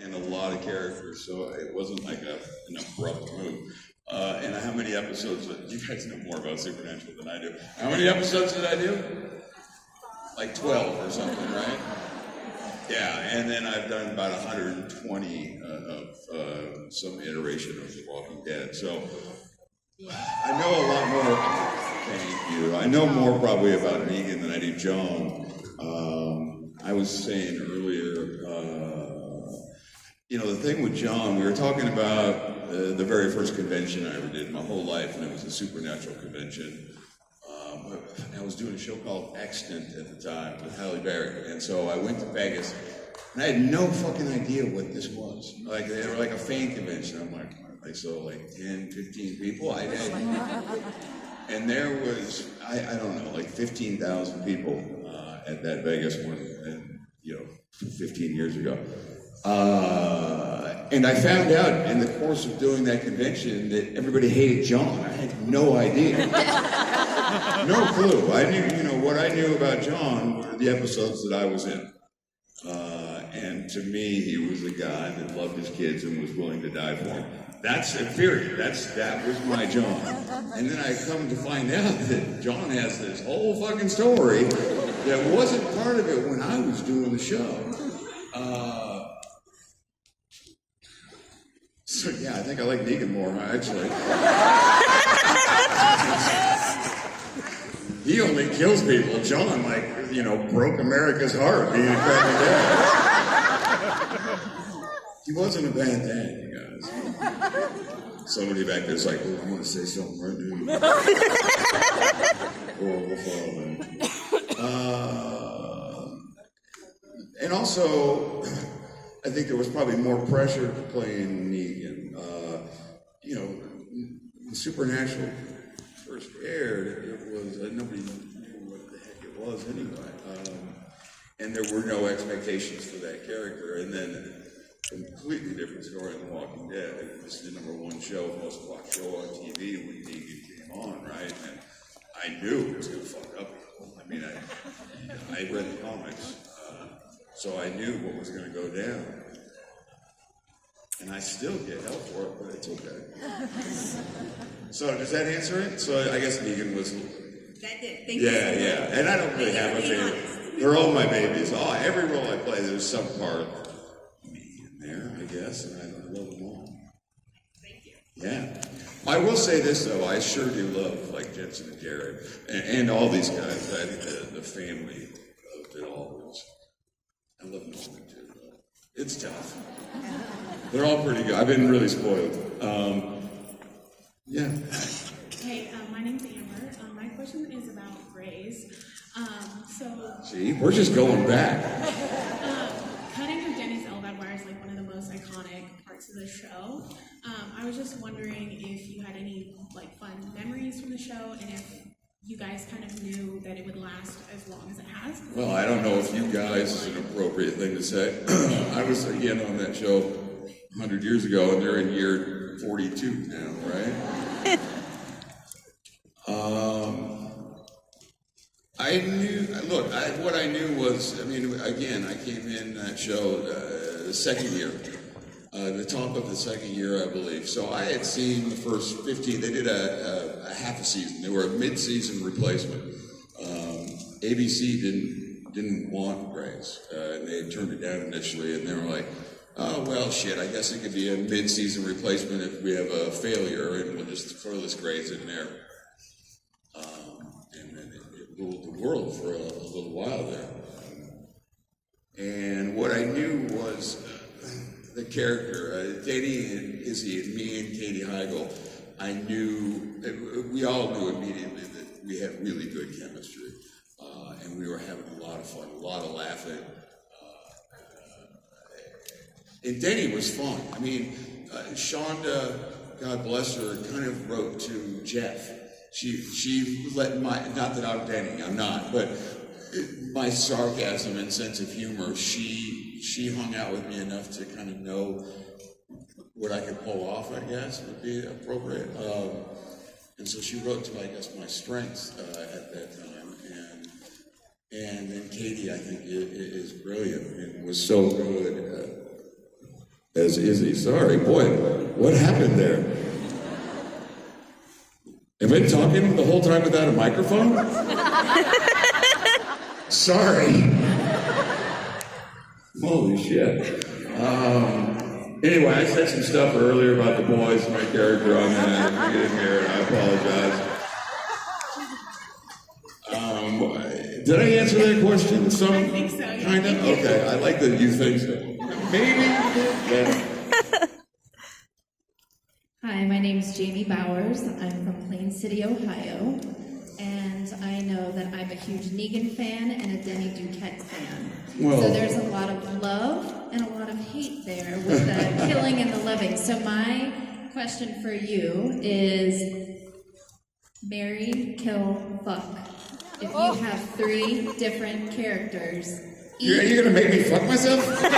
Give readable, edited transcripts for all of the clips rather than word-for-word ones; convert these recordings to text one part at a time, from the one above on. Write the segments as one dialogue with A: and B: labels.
A: and a lot of characters, so it wasn't like an abrupt move. And how many episodes? You guys know more about Supernatural than I do. How many episodes did I do? Like 12 or something, right? Yeah, and then I've done about 120 of some iteration of The Walking Dead. So I know a lot more. Thank you. I know more probably about Negan than I do John. I was saying earlier, the thing with John, we were talking about the very first convention I ever did in my whole life, and it was a Supernatural convention. I was doing a show called Extant at the time with Halle Berry, and so I went to Vegas, and I had no fucking idea what this was. Like, they were like a fan convention. I'm like, I saw like 10, 15 people. And there was, I don't know, like 15,000 people at that Vegas one, and 15 years ago. And I found out in the course of doing that convention that everybody hated John. I had no idea. No clue. I knew, what I knew about John were the episodes that I was in. And to me, he was a guy that loved his kids and was willing to die for them. That's a period. That was my John. And then I come to find out that John has this whole fucking story that wasn't part of it when I was doing the show. So yeah, I think I like Negan more, actually. He only kills people. John, broke America's heart being a crappy dad. He wasn't a bad dad, you guys. Somebody back there's like, I'm going to say something right now. Horrible father. And also, I think there was probably more pressure playing Negan. When Supernatural first aired, it was nobody knew what the heck it was anyway, and there were no expectations for that character. And then a completely different story in The Walking Dead. It was the #1 show, most watched show on TV when Negan came on, right? And I knew it was going to fuck up people. I mean, I read the comics. So I knew what was going to go down. And I still get hell for it, but it's okay. So does that answer it? So I guess Negan was...
B: That did. Thank
A: you.
B: So
A: Yeah. And I don't really have a baby. They're all my babies. Every role I play, there's some part of me in there, I guess, and I love them all.
B: Thank you.
A: Yeah. I will say this, though. I sure do love, Jensen and Garrett, and all these guys. I think the family of it all is... I love Norman, too. It's tough. They're all pretty good. I've been really spoiled. Yeah.
C: Hey, my name's Amber. My question is about Grays.
A: See, we're just going back.
C: Cutting of Denny's Elbad Wire is one of the most iconic parts of the show. I was just wondering if you had any fun memories from the show, and if you guys kind of knew that it would last as long as it has.
A: Well, I don't know if you guys is an appropriate thing to say. I was, again, on that show 100 years ago, and they're in year 42 now, right? What I knew was, again, I came in that show the second year, the top of the second year, I believe. So I had seen the first 15. They did a half a season. They were a mid-season replacement. ABC didn't want Grace, and they had turned it down initially, and they were like, oh, well, shit, I guess it could be a mid-season replacement if we have a failure, and we'll just throw this Grace in there. And then it ruled the world for a little while there. And what I knew was the character, Danny and Izzy and me and Katie Heigl, we all knew immediately that we had really good chemistry. And we were having a lot of fun, a lot of laughing. And Denny was fun. Shonda, God bless her, kind of wrote to Jeff. She let not that I'm Denny, I'm not, but my sarcasm and sense of humor, she hung out with me enough to kind of know what I could pull off, I guess, would be appropriate. And so she wrote to, I guess, my strengths at that time. And then Katie, I think, is brilliant and was so good. as Izzy. Sorry, boy, what happened there? Have I been talking the whole time without a microphone? Sorry. Holy shit. Anyway, I said some stuff earlier about the boys and my character on that. If you didn't hear it, I apologize. Did I answer that question?
C: I think so, yeah.
A: Kind of? Okay, I like that you think so. Maybe? Yeah.
D: Hi, my name is Jamie Bowers. I'm from Plain City, Ohio. And I know that I'm a huge Negan fan and a Denny Duquette fan.
A: Well,
D: so there's a lot of love and a lot of hate there with the killing and the loving. So my question for you is marry, kill, fuck. If you have 3 different characters,
A: you're gonna make me fuck myself?
D: 3 different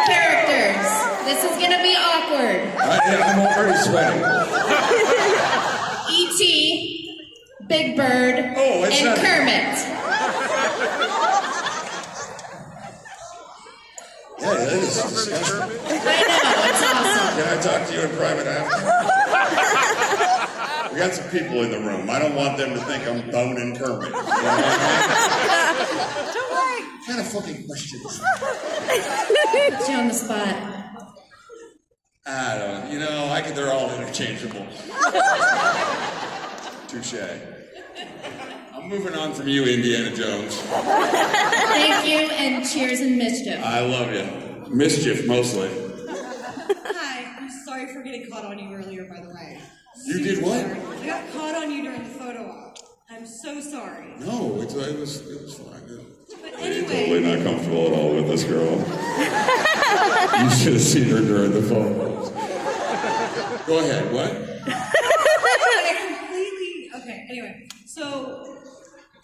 D: characters. This is gonna be awkward.
A: I'm already sweating.
D: E.T., Big Bird, and Kermit.
A: Yeah, that is disgusting.
D: I know, it's awesome.
A: Can I talk to you in private after? We got some people in the room. I don't want them to think I'm boning Kermit. You know what I mean?
E: Don't worry.
A: What kind of fucking questions?
D: Put you on the spot.
A: I don't, they're all interchangeable. Touche. I'm moving on from you, Indiana Jones.
D: Thank you, and cheers and mischief.
A: I love you. Mischief, mostly.
B: Hi, I'm sorry for getting caught on you earlier, by the way.
A: You did what?
B: I got caught on you during the photo op. I'm so sorry.
A: No, it was fine.
B: But
A: I'm
B: anyway,
A: totally not comfortable at all with this girl. You should have seen her during the phone calls. Go ahead, what?
B: Anyway, so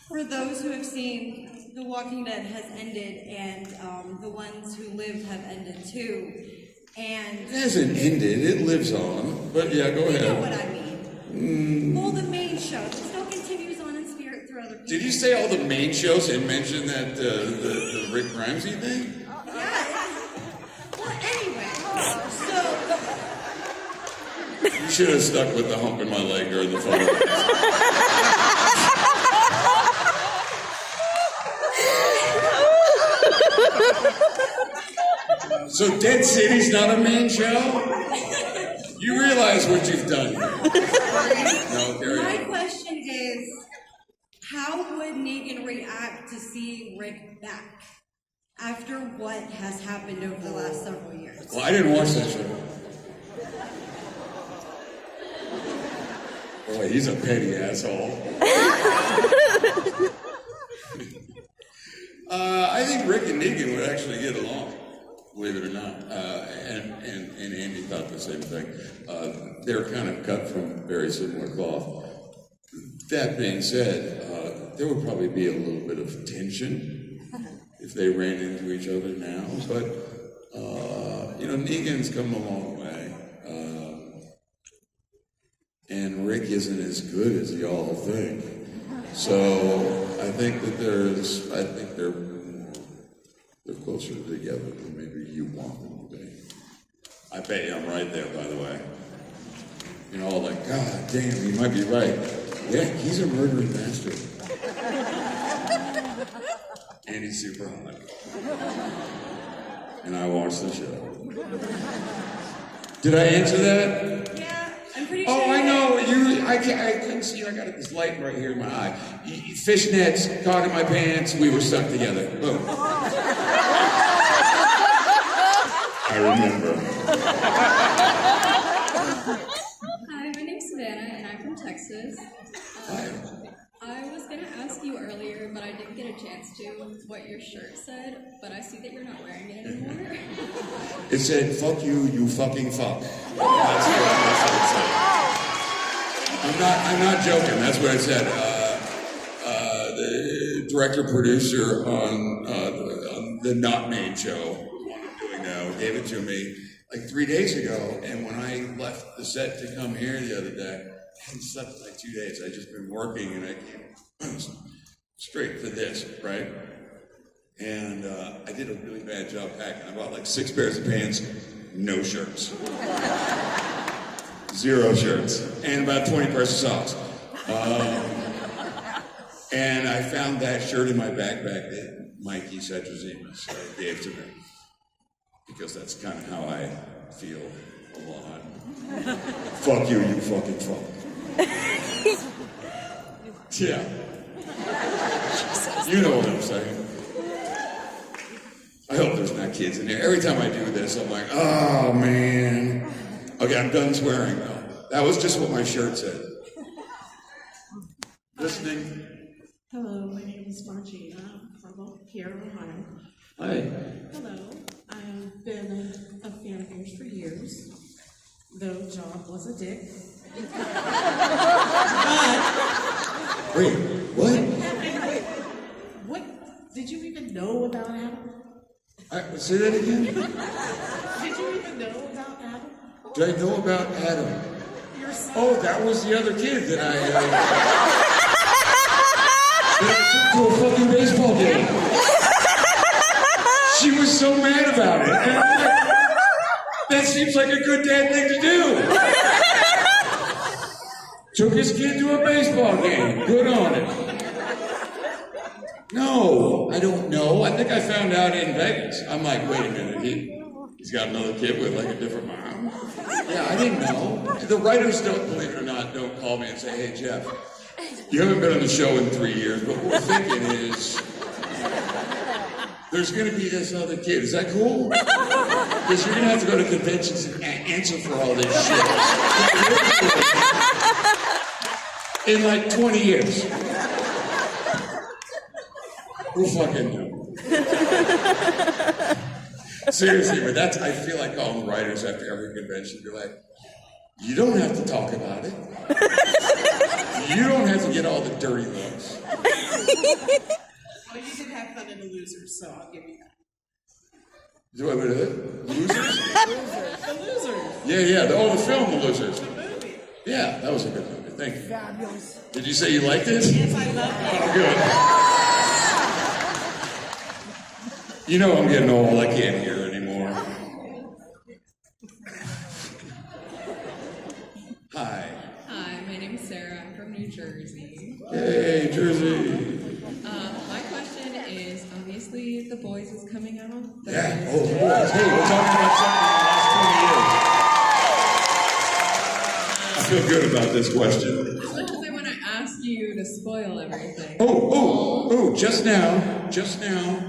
B: for those who have seen The Walking Dead has ended and the ones who lived have ended too. And
A: It hasn't ended, it lives on. But yeah, go
B: you know
A: ahead.
B: what I mean. Well, the main show it still continues on in spirit through other people.
A: Did you say all the main shows and mention that the Rick Ramsey thing?
B: Yeah. Well, anyway, so
A: You should have stuck with the hump in my leg during the photo. So Dead City's not a main show? You realize what you've done here. No, Carrie.
B: my question is, how would Negan react to seeing Rick back after what has happened over the last several years?
A: Well, I didn't watch that show. Boy, he's a petty asshole. I think Rick and Negan would actually get along, believe it or not. And Andy thought the same thing. They're kind of cut from very similar cloth. That being said, there would probably be a little bit of tension if they ran into each other now. But, Negan's come a long way. And Rick isn't as good as y'all think. So I think that they're closer together than maybe you want them to be. I bet you I'm right there, by the way. All like, God damn, you might be right. Yeah, he's a murdering bastard. And he's super hot. And I watched the show. Did I answer that?
B: Yeah, I'm pretty sure.
A: Oh, I know. I couldn't see you. I got this light right here in my eye. Fishnets caught in my pants. We were stuck together. Boom. I remember.
D: Hi, my name's Savannah, and I'm from Texas.
A: Hi.
D: I was going to ask you earlier, but I didn't get a chance to, what your shirt said, but I see that you're not wearing it anymore.
A: It said, "Fuck you, you fucking fuck." That's what it said. I'm not joking. That's what it said. The director-producer on the Not Made show, what I'm doing now, gave it to me like 3 days ago. And when I left the set to come here the other day, I hadn't slept in like 2 days. I'd just been working, and I came straight for this, right? And I did a really bad job packing. I bought like 6 pairs of pants, no shirts. 0 shirts. And about 20 pairs of socks. And I found that shirt in my backpack that Mikey Cetrazimus gave to me. Because that's kind of how I feel a lot. Fuck you, you fucking fuck. Yeah. You know what I'm saying. I hope there's not kids in there. Every time I do this, I'm like, oh man. Okay, I'm done swearing now. That was just what my shirt said. Listening?
E: Hello, my name is Margina from here in Ohio.
A: Hi.
E: Hello, I've been a fan of yours for years, though John was a dick.
A: Wait, what?
E: What did you even know about Adam?
A: Say that again?
E: Did you even know about Adam?
A: Did I know about Adam?
E: Your son?
A: Oh, that was the other kid that I took to a fucking baseball game. She was so mad about it. And I'm like, that seems like a good dad thing to do. Took his kid to a baseball game. Good on it. No, I don't know. I think I found out in Vegas. I'm like, wait a minute, he's got another kid with like a different mom. Yeah, I didn't know. The writers don't, believe it or not, don't call me and say, hey, Jeff, you haven't been on the show in 3 years, but what we're thinking is there's going to be this other kid. Is that cool? Because you're going to have to go to conventions and answer for all this shit. In like 20 years. Who fucking knew? Seriously, but that's, I feel like calling the writers after every convention. They're like, you don't have to talk about it. You don't have to get all the dirty looks.
E: Well, you did have fun in The Losers, so I'll give you that.
A: Do I do it? Losers?
E: The Losers,
A: Yeah. The film, The Losers.
E: the movie.
A: Yeah, that was a good movie. Thank you. Did you say you liked it?
E: Yes, I love it.
A: Oh, good. You know I'm getting old. I can't hear anymore. Hi.
F: Hi, my name is Sarah. I'm from New Jersey.
A: Hey, Jersey.
F: My question is, obviously, The Boys is coming out.
A: Yeah. Oh, The Boys. Hey, we're talking about something in the last 20 years. I feel good about this question.
F: Especially when I ask you to spoil everything.
A: Oh, just now,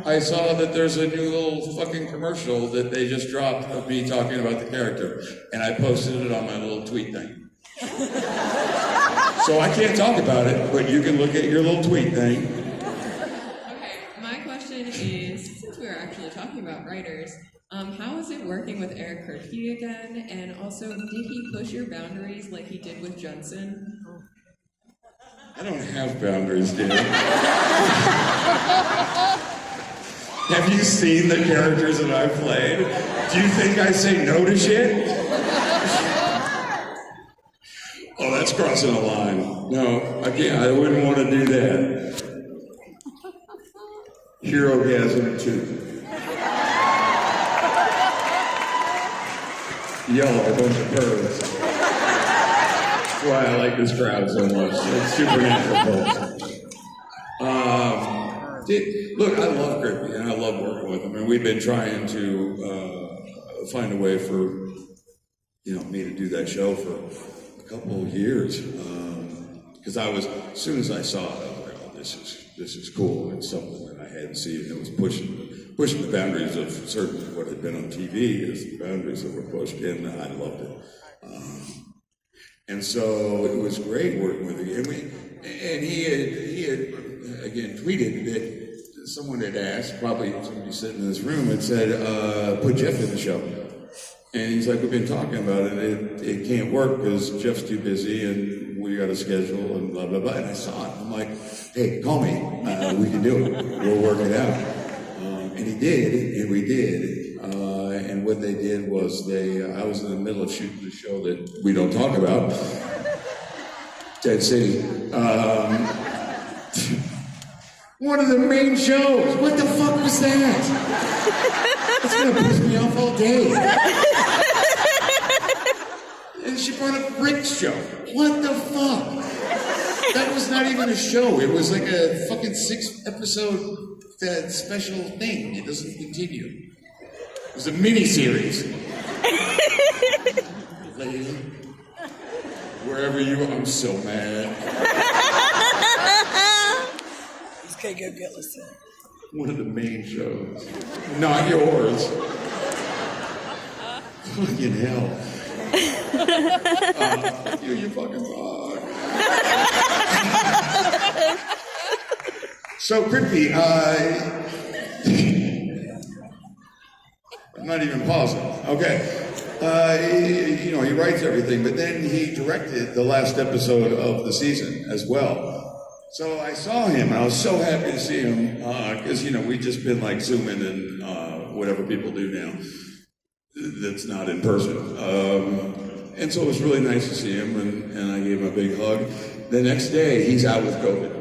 A: I saw that there's a new little fucking commercial that they just dropped of me talking about the character, and I posted it on my little tweet thing. So I can't talk about it, but you can look at your little tweet thing.
F: Okay, my question is, since we were actually talking about writers, how is it working with Eric Kripke again? And also, did he push your boundaries like he did with Jensen?
A: I don't have boundaries, dear. Have you seen the characters that I've played? Do you think I say no to shit? Oh, that's crossing a line. No, I can't. I wouldn't want to do that. Herogasm 2. Yellow, a bunch of birds. That's why I like this crowd so much. It's supernatural folks. Look, I love Kripke and I love working with him, and we've been trying to find a way for me to do that show for a couple of years. Because as soon as I saw it, I was like, oh, this is cool. It's something that I hadn't seen. It was pushing the boundaries of certainly what had been on TV is the boundaries that were pushed in. I loved it. And so it was great working with him. And he had again tweeted that someone had asked, probably somebody sitting in this room, had said, put Jeff in the show. And he's like, we've been talking about it. It can't work because Jeff's too busy and we got a schedule and blah, blah, blah. And I saw it. I'm like, hey, call me. We can do it. We'll work it out. And he did, and we did. And what they did was I was in the middle of shooting the show that we don't talk about, Dead City. One of the main shows. What the fuck was that? That's gonna piss me off all day. And she brought up Rick's show. What the fuck? That was not even a show. It was like a fucking 6-episode special thing. It doesn't continue. It was a mini-series. Lady, wherever you are, I'm so mad.
G: This can't get listened.
A: One of the main shows. Not yours. Fucking hell. You fucking fuck. So, Crippy, I'm not even pausing. Okay. He writes everything, but then he directed the last episode of the season as well. So I saw him. I was so happy to see him because, we've just been like Zooming and whatever people do now that's not in person. And so it was really nice to see him, and I gave him a big hug. The next day, he's out with COVID.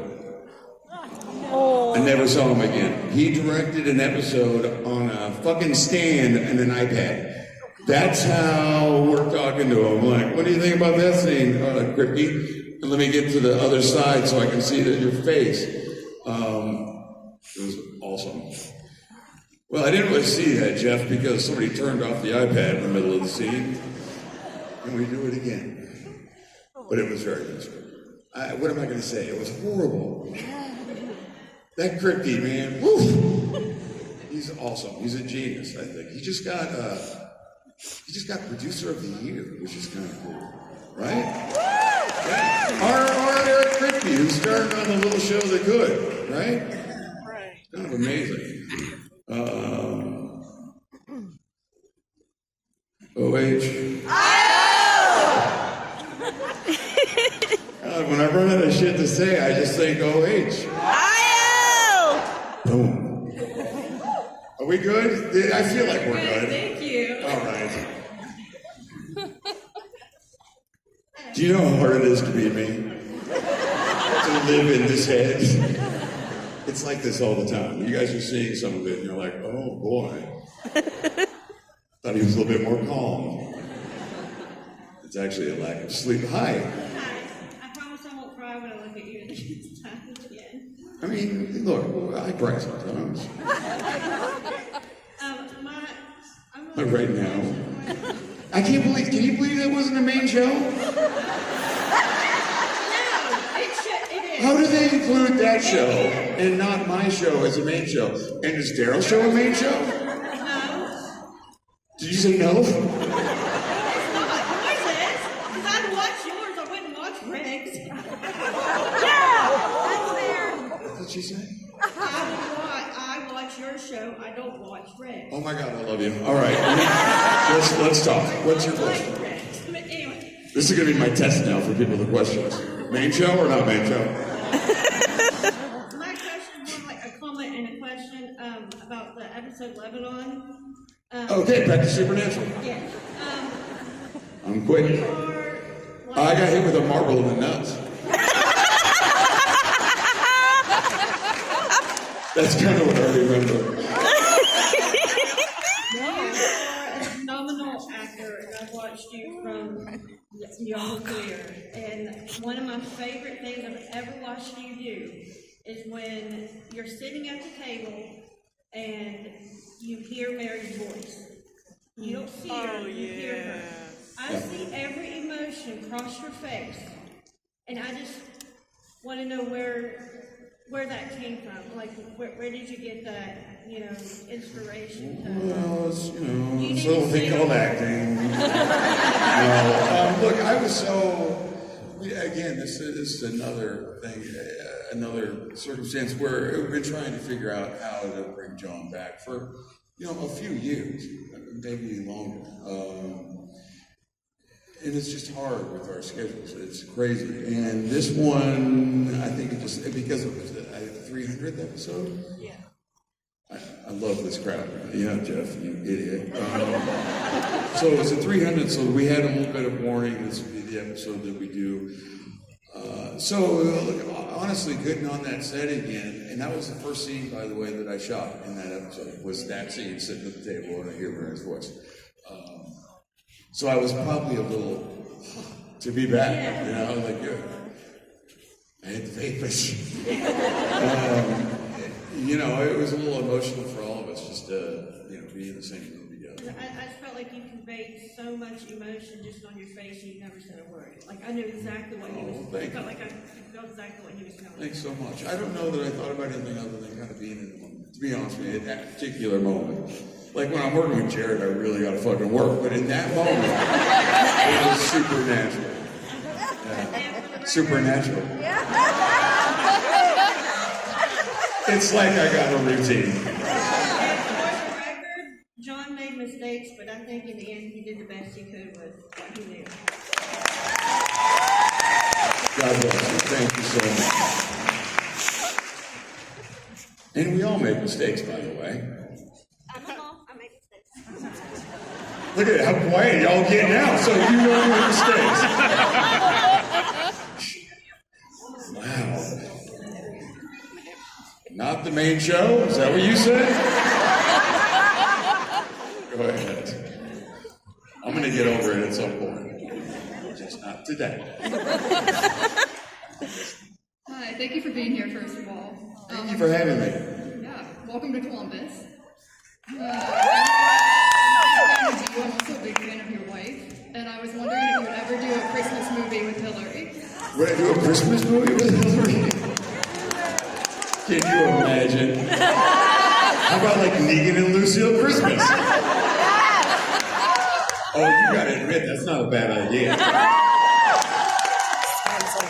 A: I never saw him again. He directed an episode on a fucking stand and an iPad. That's how we're talking to him. Like, what do you think about that scene, Crippy? And let me get to the other side so I can see your face. It was awesome. Well, I didn't really see that, Jeff, because somebody turned off the iPad in the middle of the scene. And we do it again. But it was very good. What am I going to say? It was horrible. That Crippy, man, woo! He's awesome. He's a genius, I think. He just got producer of the year, which is kind of cool, right? Yeah. Our Eric Crippy, who started on the little show that could, right?
G: Right.
A: Kind of amazing. OH. God, when I run out of shit to say, I just think OH. Boom. Are we good? I feel like we're good.
B: Thank you.
A: All right. Do you know how hard it is to be me? To live in this head? It's like this all the time. You guys are seeing some of it and you're like, oh boy. Thought he was a little bit more calm. It's actually a lack of sleep. Hi.
B: Hi. I promise I won't cry when I look at you this time again.
A: I mean, look, I cry sometimes. Like right now. I can't believe, can you believe that wasn't a main show?
B: No, it is.
A: How do they include that show and not my show as a main show? And is Daryl's show a main show?
B: No.
A: Did you say no?
B: It's not yours is. Because I'd watch yours, I wouldn't watch Rick's. That's fair.
A: What did she say?
B: I watch your show, I don't watch Rick's.
A: Oh my God, I love you. All right, let's talk. What's your question?
B: But anyway.
A: This is going to be my test now for people with questions. Main show or not main show?
B: My question is more like a comment and a question about the episode Lebanon.
A: Okay, back to Supernatural.
B: Yeah.
A: I'm quitting. I got hit with a marble in the nuts. That's kind of what I remember.
B: You are a phenomenal actor, and I've watched you from young career. And one of my favorite things I've ever watched you do is when you're sitting at the table and you hear Mary's voice. You don't see her, you hear her. I see every emotion cross your face, and I just want to know where that came from. Like, where did you get that, inspiration?
A: Well, it's, it's a little thing called acting. No, look, I was again, this is another thing, another circumstance where we've been trying to figure out how to bring John back for, a few years, maybe longer. And it's just hard with our schedules. It's crazy. And this one, I think because it was the 300th episode.
G: Yeah.
A: I love this crowd. Yeah, Jeff, you idiot. So it was the 300th, so we had a little bit of warning. This would be the episode that we do. So look, honestly getting on that set again, and that was the first scene, by the way, that I shot in that episode, was that scene, sitting at the table and I hear Mary's voice. So I was probably a little, to be back, you know, like, I had the vapors. You know, it was a little emotional for all of us, just to, you know, be in the same room together.
B: I just felt like you conveyed so much emotion just on your face, and you never said a word. Like, I knew exactly what he was, I felt like I felt exactly what he was telling me.
A: Thanks so much. I don't know that I thought about anything other than kind of being in the moment, to be honest with you, at that particular moment. Like when I'm working with Jared, I really gotta fucking work, but in that moment, it was supernatural. Yeah. Supernatural. It's like I got a routine.
B: For the record, John made mistakes, but I think in the end he did the best he could with what he knew.
A: God bless you. Thank you so much. And we all make mistakes, by the way.
B: I'm a mom, I make mistakes.
A: Look at how quiet y'all get now, so you know your mistakes. Wow. Not the main show? Is that what you said? Go ahead. I'm going to get over it at some point. Just not today.
H: Hi, thank you for being here, first of all.
A: Thank you for having me.
H: Yeah, welcome to Columbus. I'm also a big fan of your wife, and I was wondering if you would ever do a Christmas movie with Hillary.
A: Would I do a Christmas movie with Hillary? Can you imagine? How about like Negan and Lucille Christmas? Oh, you gotta admit, that's not a bad idea.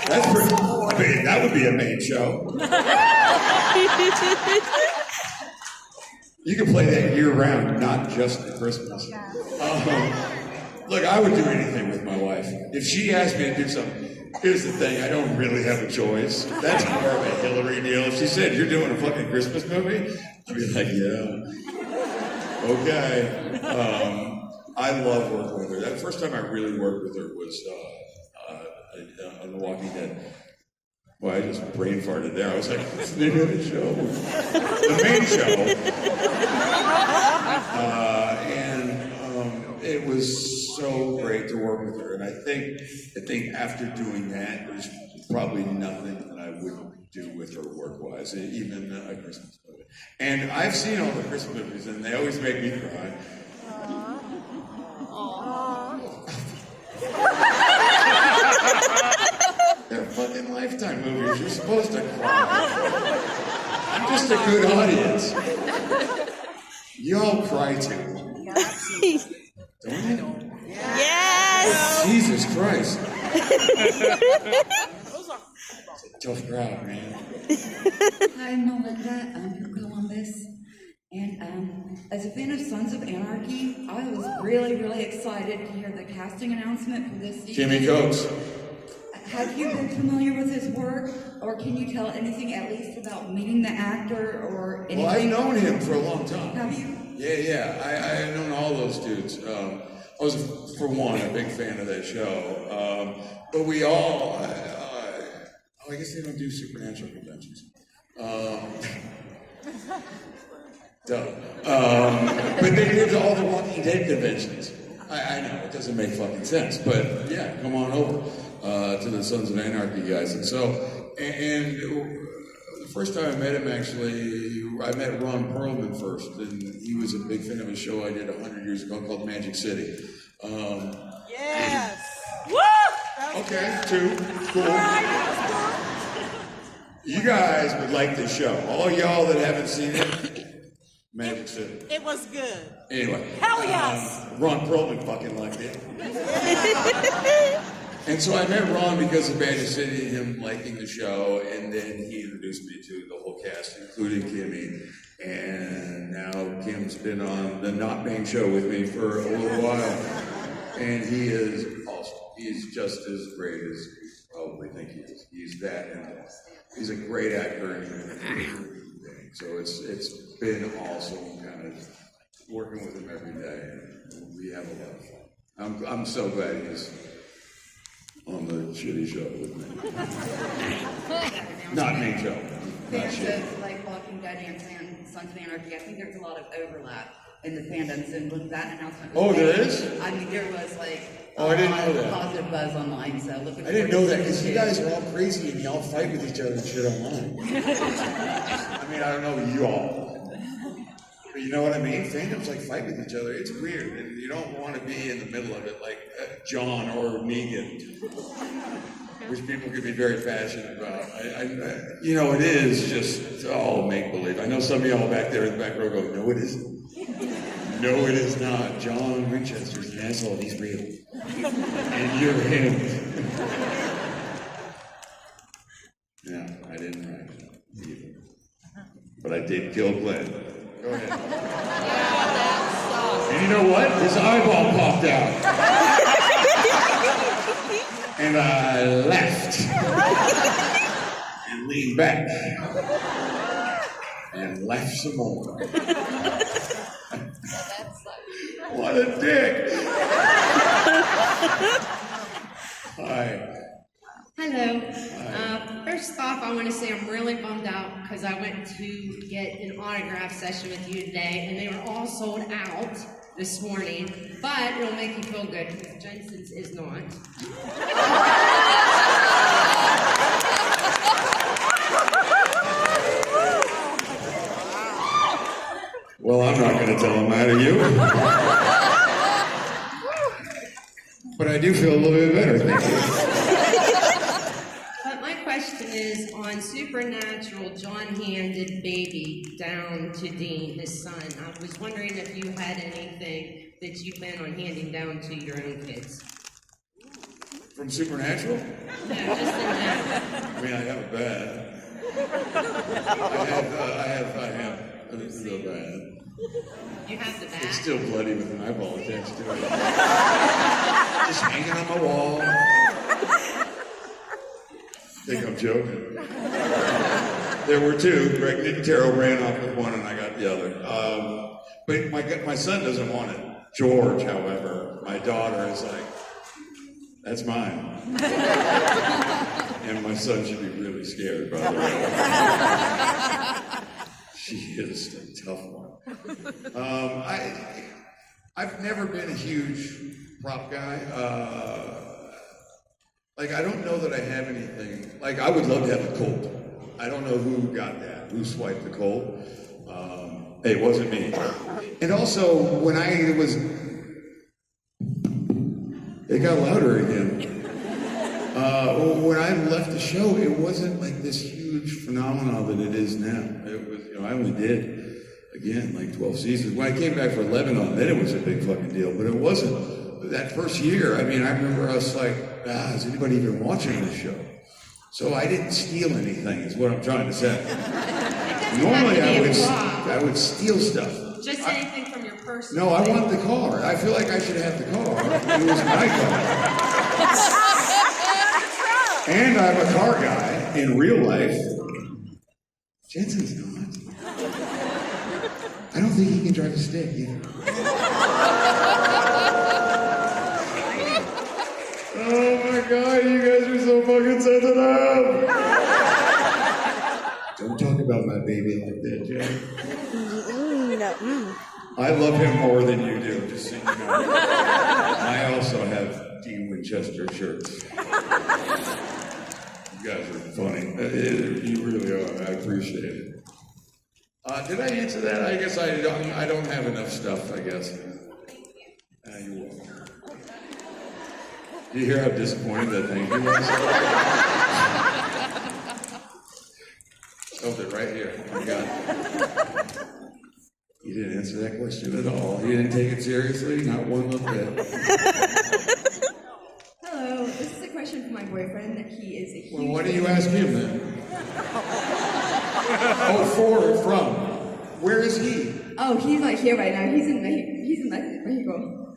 A: That's pretty, I mean, that would be a main show. You can play that year round, not just at Christmas. Look, I would do anything with my wife. If she asked me to do something, here's the thing, I don't really have a choice. That's more of a Hillary deal. If she said, you're doing a fucking Christmas movie, I'd be like, yeah. Okay. I love working with her. That first time I really worked with her was on The Walking Dead. Well, I just brain farted there. I was like, what's the name of the show? The main show. It was so great to work with her. And I think after doing that, there's probably nothing that I wouldn't do with her work-wise, even a Christmas movie. And I've seen all the Christmas movies, and they always make me cry. They're fucking Lifetime movies. You're supposed to cry. I'm just a good audience. Y'all cry too. Don't you?
G: Yes!
A: Jesus Christ. It's a tough crowd, man.
I: Hi, I'm Melinda. I'm from Columbus. And as a fan of Sons of Anarchy, I was really, really excited to hear the casting announcement for this season.
A: Jimmy Coates.
I: Have you been familiar with his work, or can you tell anything at least about meeting the actor or anything?
A: Well, I've known him for a long time.
I: Have you?
A: Yeah. I've known all those dudes. I was, for one, a big fan of that show. But we all, I guess they don't do supernatural conventions. But they did all the Walking Dead conventions. I know, it doesn't make fucking sense. But yeah, come on over to the Sons of Anarchy guys. And the first time I met him, actually, I met Ron Perlman first, and he was a big fan of a show I did 100 years ago called Magic City.
G: Yes! Woo!
A: Okay, 2, cool. You guys would like this show. All y'all that haven't seen it, Magic City.
G: It was good.
A: Anyway.
G: Hell yes!
A: Ron Perlman fucking liked it. And so I met Ron because of Magic City and him liking the show, and then he introduced me to the whole cast, including Kimmy. And now Kim's been on the Not Bang show with me for a little while. And he is awesome. He's just as great as you probably think he is. He's that, and he's a great actor. And so it's been awesome kind of working with him every day. And we have a lot of fun. I'm so glad he's on the shitty show with me. Not me, Joe. Not
I: Fans
A: shitty.
I: of like Walking Dead and Sons of Anarchy, I think there's a lot of overlap in the fandoms, and when that announcement was
A: Oh, there
I: made,
A: is?
I: I mean, there was like a
A: Oh, I didn't
I: lot
A: know
I: of
A: that.
I: positive buzz online, so looking
A: I didn't
I: forward
A: know
I: to
A: that because
I: seeing
A: you
I: it.
A: guys are all crazy and y'all fight with each other and shit online. I mean, I don't know you all. But you know what I mean? Fandoms like fight with each other. It's weird. And you don't want to be in the middle of it like John or Negan, which people can be very passionate about. You know, it is just all make-believe. I know some of y'all back there in the back row go, no, it isn't. No, it is not. John Winchester's an asshole and he's real. And you're him. No, I didn't write it either. But I did kill Glenn. Go ahead. And you know what? His eyeball popped out. And I laughed. And leaned back. And laughed some more. What a dick! Hi.
J: Hello. First off, I want to say I'm really bummed out because I went to get an autograph session with you today, and they were all sold out this morning. But it'll make you feel good because Jensen's is not.
A: Well, I'm not going to tell him that to you. But I do feel a little bit better, thank you.
J: But my question is, on Supernatural, John handed baby down to Dean, his son. I was wondering if you had anything that you plan on handing down to your own kids.
A: From Supernatural?
J: No, just in general.
A: I mean, I have a bad. I have the bad.
J: You have the
A: It's
J: bat.
A: still bloody with an eyeball attached to it. Just hanging on my wall. Think I'm joking. There were two. Greg Nicotero ran off with one and I got the other. But my son doesn't want it. George, however, my daughter is like, that's mine. And my son should be really scared, by the way. She is a tough one. I've never been a huge prop guy. Like, I don't know that I have anything. Like, I would love to have a Colt. I don't know who got that, who swiped the Colt. It wasn't me. And also, when I was... It got louder again. When I left the show, it wasn't like this huge phenomenon that it is now. It was, I only did, again, like 12 seasons. When I came back for Lebanon, then it was a big fucking deal, but it wasn't. That first year, I mean, I remember us like, is anybody even watching this show? So I didn't steal anything, is what I'm trying to say. Normally, I would steal stuff.
J: Just anything from your purse.
A: No, I want the car. I feel like I should have the car. It was my car. And I'm a car guy in real life. Jensen's not. I don't think he can drive a stick either. Oh my God, you guys are so fucking sensitive. Don't talk about my baby like that, Jen. I love him more than you do, just so you know. I also have Dean Winchester shirts. You guys are funny. You really are. I appreciate it. Did I answer that? I guess I don't have enough stuff, I guess. You're welcome. Do you hear how disappointed that thank you was? Felt it right here. You got it. You didn't answer that question at all. You didn't take it seriously, not one little bit.
H: Hello, this is a question from my boyfriend. He is a huge...
A: Well, why do you ask him then? Oh, from. Where is he?
H: Oh, he's not here right now. He's in Mexico.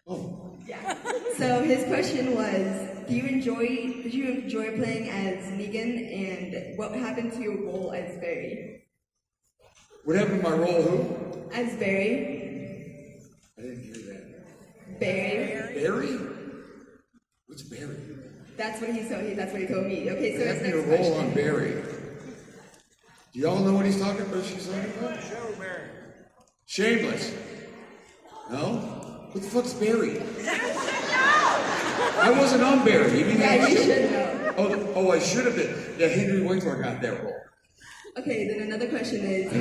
A: Oh.
H: Yeah. So his question was, did you enjoy playing as Negan, and what happened to your role as Barry?
A: What happened to my role, who?
H: As Barry.
A: I didn't hear that.
H: Barry.
A: Barry? What's Barry?
H: That's what he told me. Okay, so his
A: Having a
H: next
A: role
H: question.
A: on Barry. Do y'all know what he's talking about? She's talking about? Shameless. No? What the fuck's Barry? I wasn't on Barry. You mean
H: Yeah, you should know.
A: Oh, I should have been. Yeah, Henry Winkler got that role.
H: Okay, then another question is,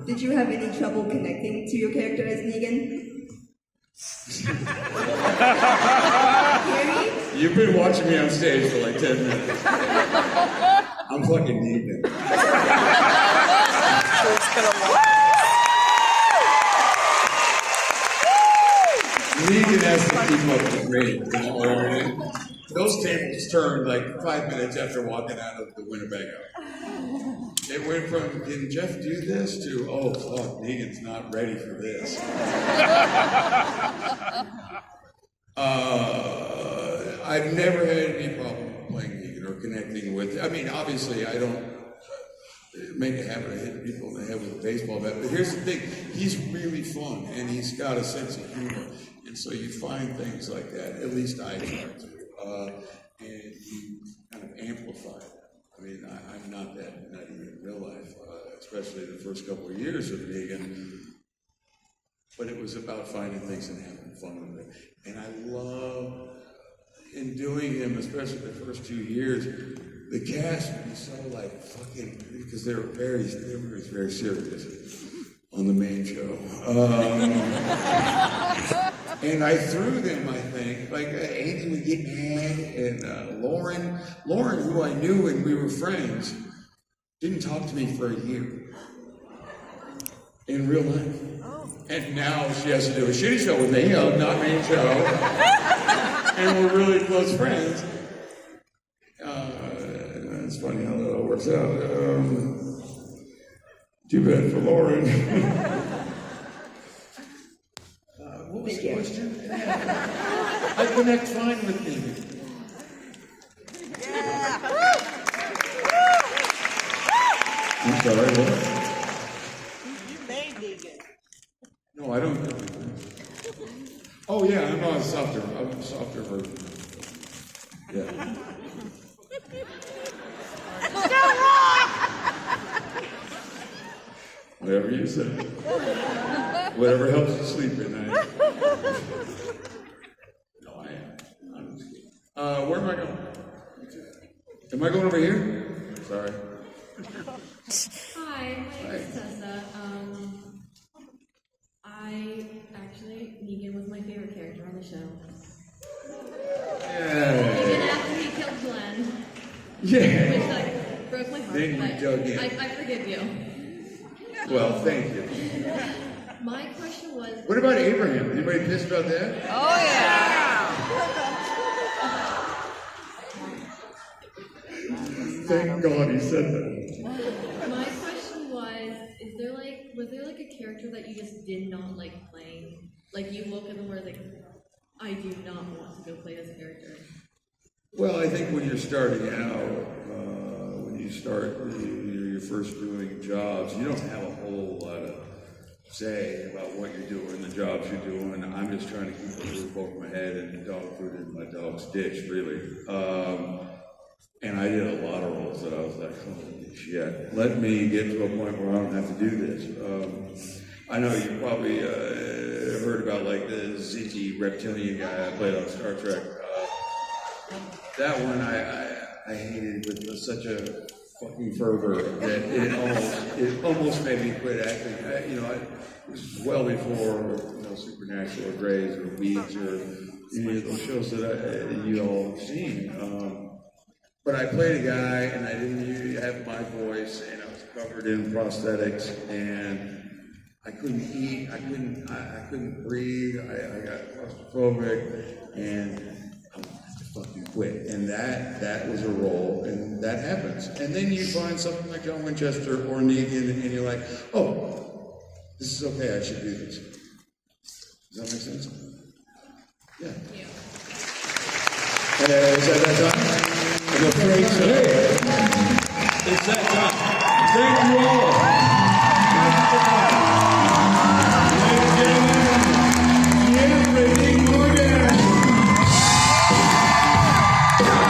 H: did you have any trouble connecting to your character as Negan?
A: You've been watching me on stage for like 10 minutes. I'm fucking Negan. Negan has to keep up with me. You know what I mean? Those tables turned like 5 minutes after walking out of the Winnebago. It went from, can Jeff do this, to, oh, fuck, Negan's not ready for this. I've never had any problem playing Negan or connecting with, I mean, obviously, I don't make a habit of hitting people in the head with a baseball bat, but here's the thing, he's really fun, and he's got a sense of humor, and so you find things like that, at least I try to, and you kind of amplify that. I mean, I'm not that nutty in real life, especially the first couple of years of Negan, but it was about finding things and having fun with it. And I love, in doing him, especially the first 2 years, the cast would be so like fucking, because they were very serious on the main show. And I threw them, I think, like Andy would get mad, and Lauren, who I knew and we were friends, didn't talk to me for a year in real life. And now she has to do a shitty show with me, not main show, and we're really close friends. It's funny how that all works out. Too bad for Lauren. What was the question? I connect fine with Negan. I'm sorry, what?
G: You made Negan.
A: No, I don't. Oh yeah, I'm a softer version. Yeah. Whatever you say. Whatever helps you sleep at night. No, I am. I'm just kidding. Where am I going? Am I going over here? Sorry.
K: Hi, my name is Tessa. Negan was my favorite character on the show.
A: Yeah.
K: Even after he killed Glenn.
A: Yeah.
K: Which, like, broke my heart.
A: Then you
K: but
A: dug in.
K: I forgive you.
A: Well, thank you.
K: My question was...
A: What about Abraham? Anybody pissed about that?
G: Oh, yeah.
A: Thank God he said that.
K: My question was there like a character that you just did not like playing? Like you look at them where like, I do not want to go play this character.
A: Well, I think when you're starting out, you're first doing jobs, you don't have a whole lot of say about what you're doing, the jobs you're doing. I'm just trying to keep a roof over my head and dog food in my dog's ditch, really. And I did a lot of roles that I was like, holy shit, let me get to a point where I don't have to do this. I know you probably heard about like the Ziki reptilian guy I played on Star Trek. That one I hated with such a fucking fervor that it almost made me quit acting. It was well before Supernatural or Grey's or Weeds or any of those shows that you all have seen. But I played a guy and I didn't have my voice and I was covered in prosthetics and I couldn't eat, I couldn't breathe, I got claustrophobic and I wanted to fucking quit. And that was a role and that happens. And then you find something like John Winchester or Negan and you're like, oh, this is okay, I should do this. Does that make sense? Yeah. Is that time? I'm afraid so.